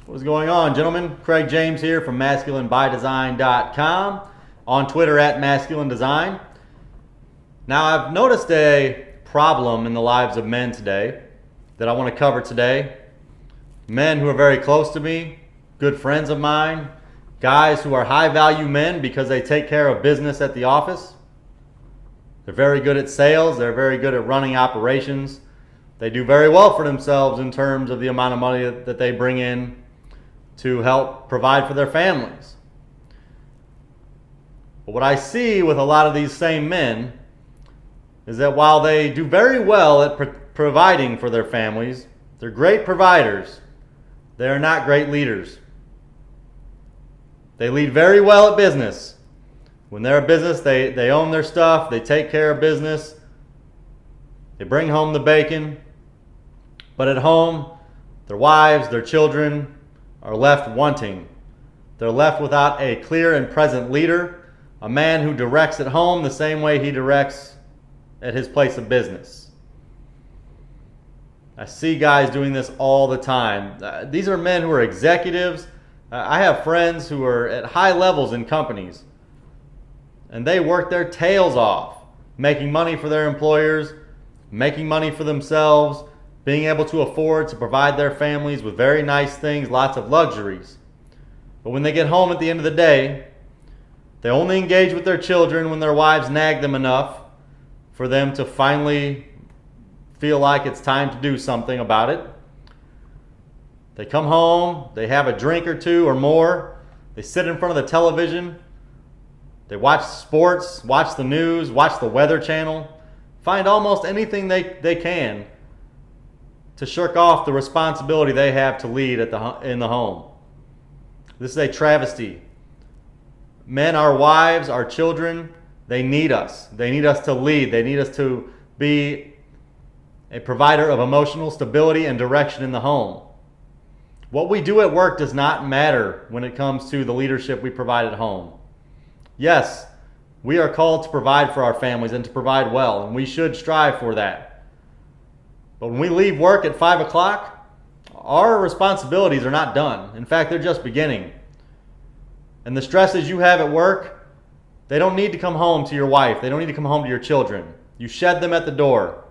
What's going on, gentlemen? Craig James here from masculinebydesign.com, on Twitter at Masculine Design. Now, I've noticed a problem in the lives of men today that I want to cover today. Men who are very close to me, good friends of mine, guys who are high value men because they take care of business at the office. They're very good at sales, they're very good at running operations. They do very well for themselves in terms of the amount of money that they bring in to help provide for their families. But what I see with a lot of these same men is that while they do very well at providing for their families, they're great providers, they are not great leaders. They lead very well at business. When they're a business, they own their stuff, they take care of business, they bring home the bacon. But at home, their wives, their children are left wanting. They're left without a clear and present leader, a man who directs at home the same way he directs at his place of business. I see guys doing this all the time. These are men who are executives. I have friends who are at high levels in companies, and they work their tails off, making money for their employers, making money for themselves, being able to afford to provide their families with very nice things, lots of luxuries. But when they get home at the end of the day, they only engage with their children when their wives nag them enough for them to finally feel like it's time to do something about it. They come home, they have a drink or two or more, they sit in front of the television, they watch sports, watch the news, watch the Weather Channel, find almost anything they can to shirk off the responsibility they have to lead in the home. This is a travesty. Men, our wives, our children, they need us. They need us to lead. They need us to be a provider of emotional stability and direction in the home. What we do at work does not matter when it comes to the leadership we provide at home. Yes, we are called to provide for our families and to provide well, and we should strive for that. But when we leave work at 5 o'clock, our responsibilities are not done. In fact, they're just beginning. And the stresses you have at work, they don't need to come home to your wife. They don't need to come home to your children. You shed them at the door.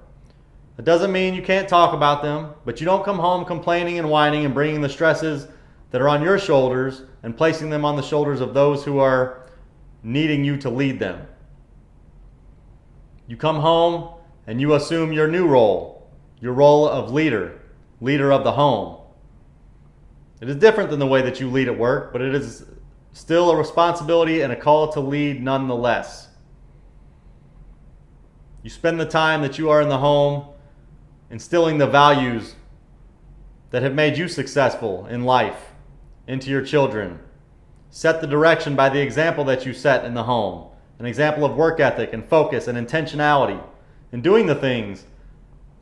That doesn't mean you can't talk about them, but you don't come home complaining and whining and bringing the stresses that are on your shoulders and placing them on the shoulders of those who are needing you to lead them. You come home and you assume your new role. Your role of leader of the home. It is different than the way that you lead at work, but it is still a responsibility and a call to lead nonetheless. You spend the time that you are in the home instilling the values that have made you successful in life into your children. Set the direction by the example that you set in the home, an example of work ethic and focus and intentionality in doing the things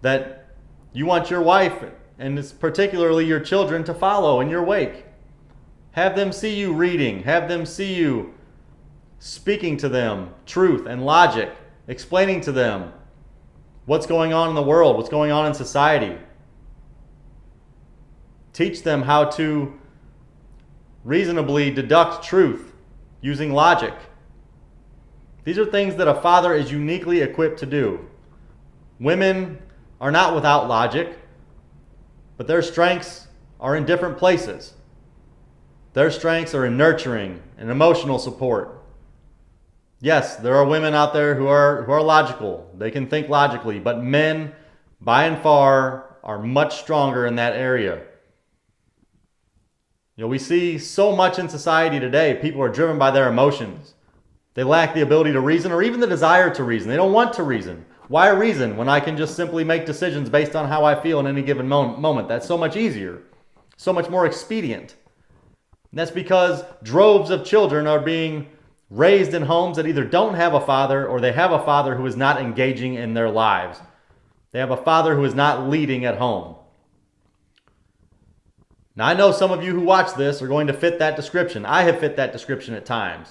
that you want your wife, and it's particularly your children, to follow in your wake. Have them see you reading. Have them see you speaking to them truth and logic, explaining to them what's going on in the world, what's going on in society. Teach them how to reasonably deduct truth using logic. These are things that a father is uniquely equipped to do. Women are not without logic, but their strengths are in different places. Their strengths are in nurturing and emotional support. Yes, there are women out there who are logical. They can think logically, but men, by and far, are much stronger in that area. We see so much in society today. People are driven by their emotions. They lack the ability to reason or even the desire to reason. They don't want to reason. Why reason when I can just simply make decisions based on how I feel in any given moment? That's so much easier, so much more expedient. And that's because droves of children are being raised in homes that either don't have a father or they have a father who is not engaging in their lives. They have a father who is not leading at home. Now, I know some of you who watch this are going to fit that description. I have fit that description at times.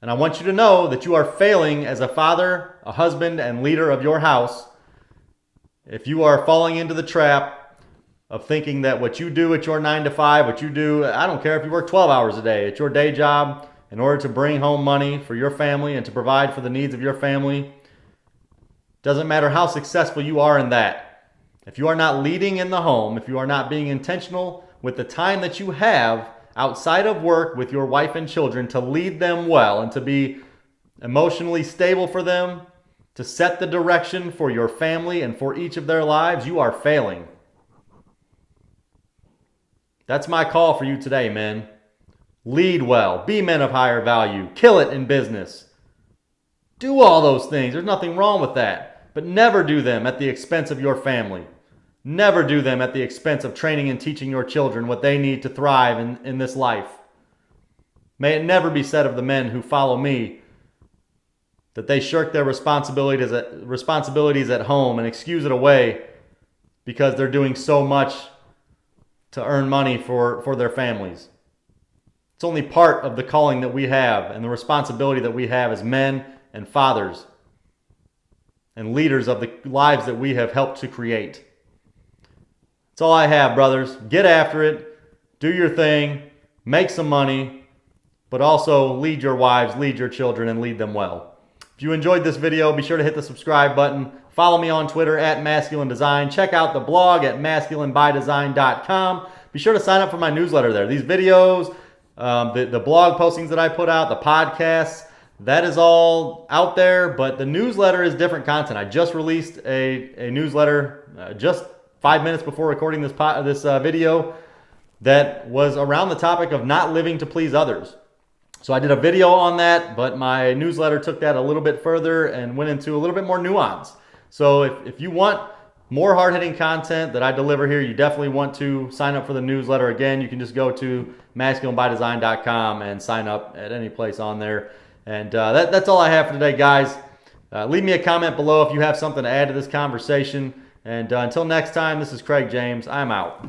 And I want you to know that you are failing as a father, a husband, and leader of your house if you are falling into the trap of thinking that what you do at your 9 to 5, what you do, I don't care if you work 12 hours a day, it's your day job in order to bring home money for your family and to provide for the needs of your family. Doesn't matter how successful you are in that. If you are not leading in the home, if you are not being intentional with the time that you have outside of work with your wife and children to lead them well and to be emotionally stable for them, to set the direction for your family and for each of their lives, you are failing. That's my call for you today, men. Lead well. Be men of higher value. Kill it in business. Do all those things. There's nothing wrong with that. But never do them at the expense of your family. Never do them at the expense of training and teaching your children what they need to thrive in this life. May it never be said of the men who follow me that they shirk their responsibilities at home and excuse it away because they're doing so much to earn money for their families. It's only part of the calling that we have and the responsibility that we have as men and fathers and leaders of the lives that we have helped to create. That's all I have, brothers. Get after it. Do your thing. Make some money. But also lead your wives, lead your children, and lead them well. If you enjoyed this video, be sure to hit the subscribe button. Follow me on Twitter at Masculine Design. Check out the blog at masculinebydesign.com. Be sure to sign up for my newsletter there. These videos, the blog postings that I put out, the podcasts, that is all out there, but the newsletter is different content. I just released a newsletter just 5 minutes before recording this video that was around the topic of not living to please others. So I did a video on that, but my newsletter took that a little bit further and went into a little bit more nuance. So if you want more hard-hitting content that I deliver here, you definitely want to sign up for the newsletter. Again, you can just go to masculinebydesign.com and sign up at any place on there. And that's all I have for today, guys. Leave me a comment below if you have something to add to this conversation. And until next time, this is Craig James. I'm out.